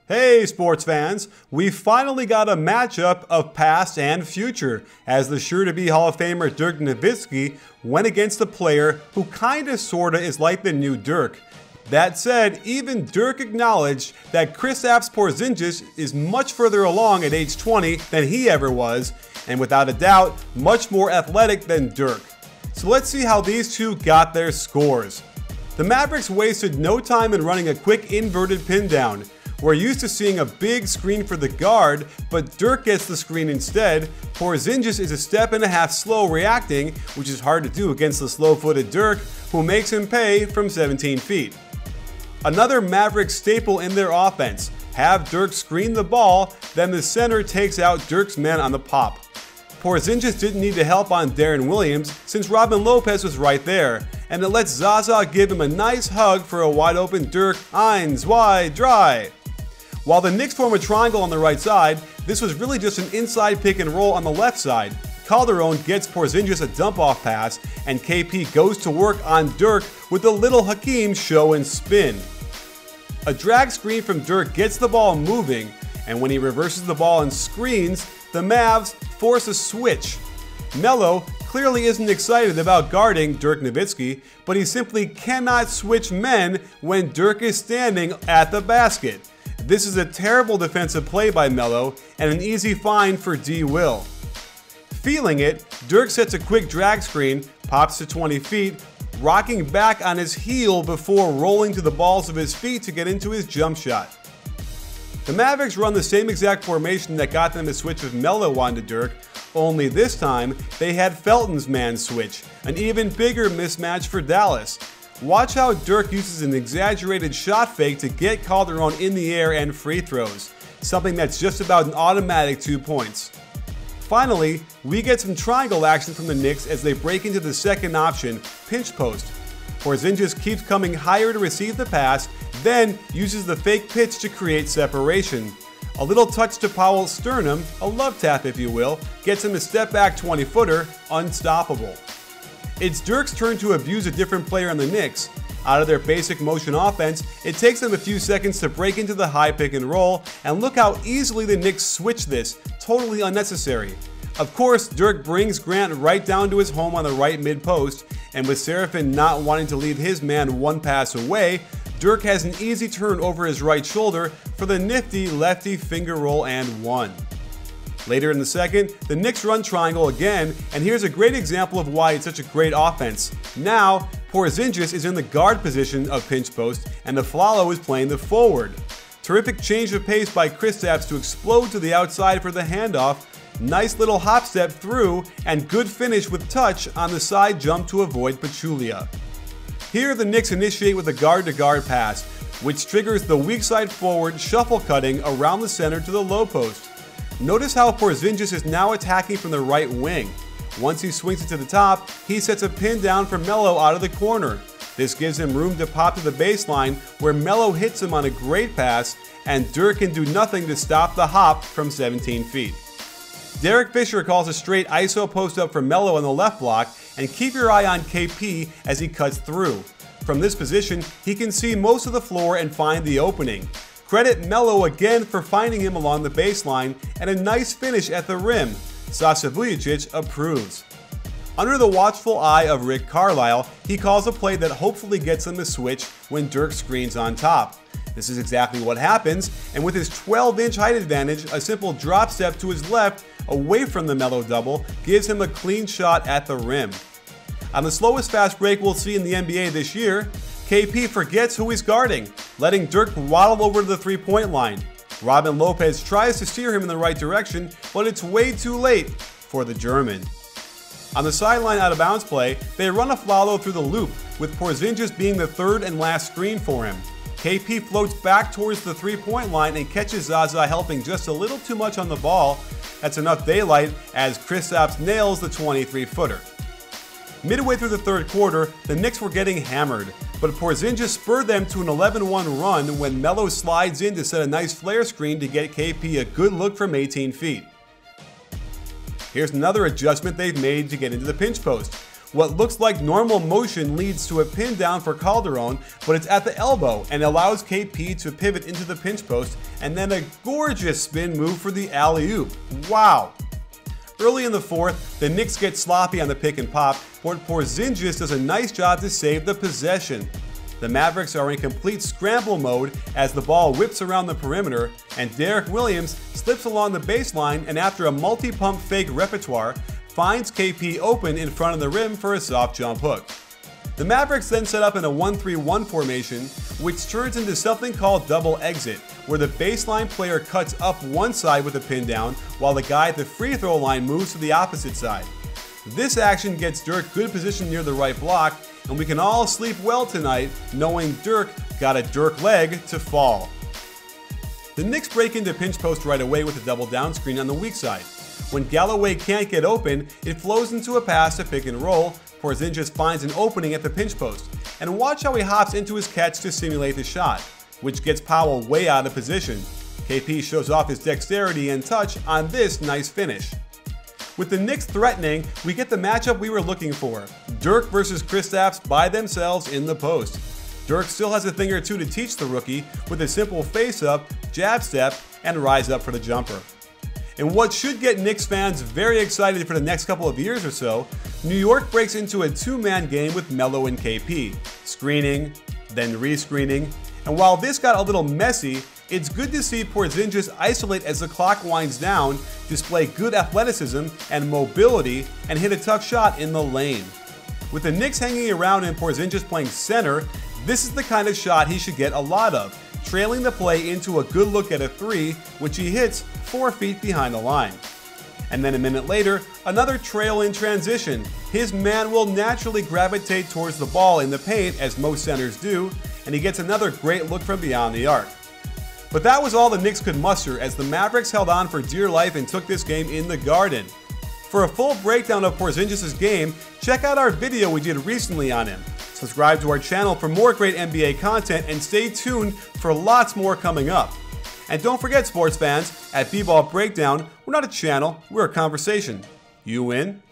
Hey sports fans, we finally got a matchup of past and future as the sure-to-be Hall of Famer Dirk Nowitzki went against a player who kinda sorta is like the new Dirk. That said, even Dirk acknowledged that Kristaps Porzingis is much further along at age 20 than he ever was, and without a doubt, much more athletic than Dirk. So let's see how these two got their scores. The Mavericks wasted no time in running a quick inverted pin down. We're used to seeing a big screen for the guard, but Dirk gets the screen instead. Porzingis is a step and a half slow reacting, which is hard to do against the slow-footed Dirk, who makes him pay from 17 feet. Another Mavericks staple in their offense, have Dirk screen the ball, then the center takes out Dirk's men on the pop. Porzingis didn't need to help on Deron Williams since Robin Lopez was right there, and it lets Zaza give him a nice hug for a wide open Dirk eins wide dry. While the Knicks form a triangle on the right side, this was really just an inside pick and roll on the left side. Calderon gets Porzingis a dump-off pass, and KP goes to work on Dirk with a little Hakeem show and spin. A drag screen from Dirk gets the ball moving, and when he reverses the ball and screens, the Mavs force a switch. Melo clearly isn't excited about guarding Dirk Nowitzki, but he simply cannot switch men when Dirk is standing at the basket. This is a terrible defensive play by Melo and an easy find for D. Will. Feeling it, Dirk sets a quick drag screen, pops to 20 feet, rocking back on his heel before rolling to the balls of his feet to get into his jump shot. The Mavericks run the same exact formation that got them to switch with Melo onto Dirk, only this time they had Felton's man switch, an even bigger mismatch for Dallas. Watch how Dirk uses an exaggerated shot fake to get Calderon in the air and free throws, something that's just about an automatic 2 points. Finally, we get some triangle action from the Knicks as they break into the second option, pinch post. Porzingis keeps coming higher to receive the pass, then uses the fake pitch to create separation. A little touch to Powell's sternum, a love tap if you will, gets him a step back 20-footer, unstoppable. It's Dirk's turn to abuse a different player on the Knicks. Out of their basic motion offense, it takes them a few seconds to break into the high pick and roll, and look how easily the Knicks switch this, totally unnecessary. Of course, Dirk brings Grant right down to his home on the right mid-post, and with Seraphin not wanting to leave his man one pass away, Dirk has an easy turn over his right shoulder for the nifty lefty finger roll and one. Later in the second, the Knicks run triangle again, and here's a great example of why it's such a great offense. Now, Porzingis is in the guard position of pinch post, and the Flalo is playing the forward. Terrific change of pace by Kristaps to explode to the outside for the handoff, nice little hop step through, and good finish with touch on the side jump to avoid Pachulia. Here the Knicks initiate with a guard-to-guard pass, which triggers the weak side forward shuffle cutting around the center to the low post. Notice how Porzingis is now attacking from the right wing. Once he swings it to the top, he sets a pin down for Melo out of the corner. This gives him room to pop to the baseline where Melo hits him on a great pass, and Dirk can do nothing to stop the hop from 17 feet. Derek Fisher calls a straight ISO post up for Melo on the left block, and keep your eye on KP as he cuts through. From this position, he can see most of the floor and find the opening. Credit Melo again for finding him along the baseline, and a nice finish at the rim. Sasha Vujacic approves. Under the watchful eye of Rick Carlisle, he calls a play that hopefully gets him to switch when Dirk screens on top. This is exactly what happens, and with his 12-inch height advantage, a simple drop step to his left away from the Melo double gives him a clean shot at the rim. On the slowest fast break we'll see in the NBA this year, KP forgets who he's guarding, letting Dirk waddle over to the three-point line. Robin Lopez tries to steer him in the right direction, but it's way too late for the German. On the sideline out-of-bounds play, they run a Flalo through the loop, with Porzingis being the third and last screen for him. KP floats back towards the three-point line and catches Zaza helping just a little too much on the ball. That's enough daylight as Kristaps nails the 23-footer. Midway through the third quarter, the Knicks were getting hammered, but Porzingis spurred them to an 11-1 run when Melo slides in to set a nice flare screen to get KP a good look from 18 feet. Here's another adjustment they've made to get into the pinch post. What looks like normal motion leads to a pin down for Calderon, but it's at the elbow and allows KP to pivot into the pinch post, and then a gorgeous spin move for the alley-oop. Wow! Early in the fourth, the Knicks get sloppy on the pick and pop, but Porzingis does a nice job to save the possession. The Mavericks are in complete scramble mode as the ball whips around the perimeter, and Derek Williams slips along the baseline and after a multi-pump fake repertoire, finds KP open in front of the rim for a soft jump hook. The Mavericks then set up in a 1-3-1 formation, which turns into something called double exit, where the baseline player cuts up one side with a pin down, while the guy at the free throw line moves to the opposite side. This action gets Dirk good position near the right block, and we can all sleep well tonight knowing Dirk got a Dirk leg to fall. The Knicks break into pinch post right away with a double down screen on the weak side. When Galloway can't get open, it flows into a pass to pick and roll. Porzingis finds an opening at the pinch post, and watch how he hops into his catch to simulate the shot, which gets Powell way out of position. KP shows off his dexterity and touch on this nice finish. With the Knicks threatening, we get the matchup we were looking for. Dirk versus Kristaps by themselves in the post. Dirk still has a thing or two to teach the rookie with a simple face-up, jab step, and rise up for the jumper. In what should get Knicks fans very excited for the next couple of years or so, New York breaks into a two-man game with Melo and KP, screening, then rescreening, and while this got a little messy, it's good to see Porzingis isolate as the clock winds down, display good athleticism and mobility, and hit a tough shot in the lane. With the Knicks hanging around and Porzingis playing center, this is the kind of shot he should get a lot of, trailing the play into a good look at a three, which he hits 4 feet behind the line. And then a minute later, another trail in transition. His man will naturally gravitate towards the ball in the paint, as most centers do, and he gets another great look from beyond the arc. But that was all the Knicks could muster as the Mavericks held on for dear life and took this game in the Garden. For a full breakdown of Porzingis' game, check out our video we did recently on him. Subscribe to our channel for more great NBA content and stay tuned for lots more coming up. And don't forget, sports fans, at BBallBreakdown, we're not a channel, we're a conversation. You in?